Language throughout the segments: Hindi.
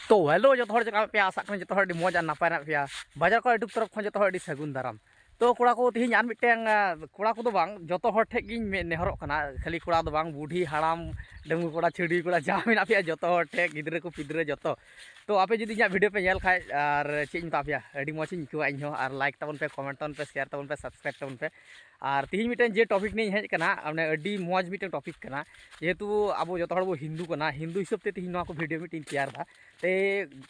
तो हेलो जो हर चेका पे आशा जो हर मौज और नपाय पे बाजार को यूट्यूब तरफ जो हर सगुन दाराम तो कोड़ा को तीन आर मिट्टें कोड़ा को जो हर ठेन नेहर खाली कोड़ा बुढ़ी हाड़ाम डंगू कोड़ा छिड़ी कोड़ा जहाँ मेना पे जो हर ठे गिद्रे को पिद्रे जो तो आपे जुदी वीडियो पे नल खाए और चेक मतापे अभी मौज इकवा इन और लाइक तबन पे कमेंट तबन पे शेयर तबन पे सब्सक्राइब तबन पे और तीन मिट्टें जे टॉपिक नहीं हेजना अभी मौज मिट्टें टॉपिक जेहेतु अब जो हर हिंदू हिंदू हिसाब से तीन को वीडियो मिट्टी तैयार ते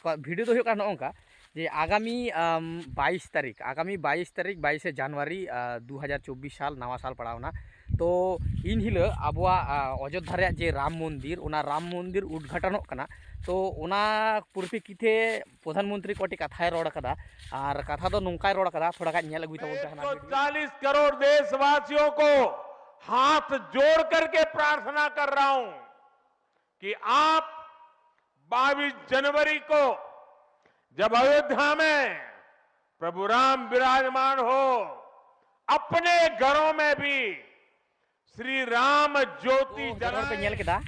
भिडियो तो होगा नौका जे आगामी 22 तारीख 22 जनवरी 2024 साल नवा साल पड़ावना तो इन हिल अब अयोध्या जे राम मंदिर उद्घाटन तो परिप्रेक्षिते प्रधानमंत्री कोटी कथा रोड़ और कथा तो नौका रोड़ थोड़ा अगुई 140 करोड़ देशवासियों को हाथ जोड़ करके प्रार्थना कर रहा हूं कि आप 22 जनवरी को जब अयोध्या में प्रभु राम विराजमान हो अपने घरों में भी श्री राम ज्योति जला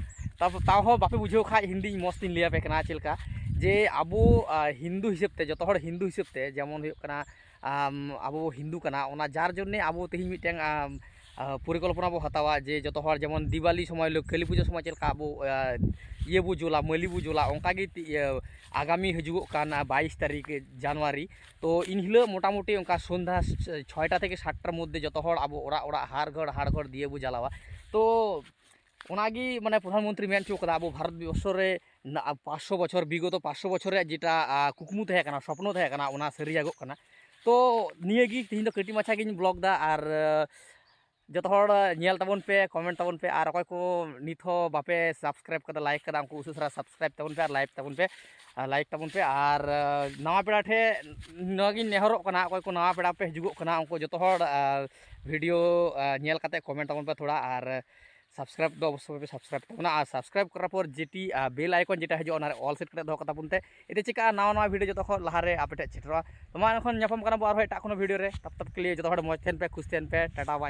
तब ताओ बापे बुझे खा हिंदी मस्त लिया पे चलका जे अब हिंदू हिसाब से जो हिंदू हिसाब से जेमन अब हिंदू जार जोन्ने अब तीन मिट्टें परिकल्पना बो हतावा जे जो हर जेमन दिवाली समय काली पूजा समय चलका अब ये बो जोला मलि बो जोला onka आगामी हजूग 22 तारीख जनवरी तो इन हिल मोटामुटी उनका सन्ध्या 6टा থেকে 7टार मध्य जो हर अब ओरा हाड़ घर दिए बो जलावा तो ओनागी माने प्रधानमंत्री मेन चुका अब भारत वर्षे 500 बछर विगत 500 बछर जेटा कुकमु तहेकना स्वप्न तहेकना ओना सारियागो कना तो नियेगी तीन दो कटी माछा गिन ब्लॉग दा और जो हर तबन पे कमेंट तबन पे और अकय को नित बापे सब्सक्राइब कर लाइक कर उनको उसरा सब्सक्राइब तबन पे और लाइक तबन पे और नवा पेड़ा ठे नगी नेहर अकय को नवा पेड़ा पे हजूग उनको जो हर वीडियो नेल काते कमेंट तबन पे थोड़ा और सब्सक्राइब दो अवश्य पे सब्सक्राइब तबना और सब्सक्राइब करा पर जेटी बेल आइकन जेटा हजू ऑल सेट कर दो कताबनते इते चिका नवा वीडियो जो लहारे आपे सेटरा तो मा एखन ᱧᱟᱯᱟᱢ ᱠᱟᱱᱟ ᱵᱚ ᱟᱨᱦᱚᱸ ᱮᱴᱟᱜ ᱠᱳᱱᱳ वीडियो रे तब तक के लिए जो हर मौज पे खुश पे टाटा बाय।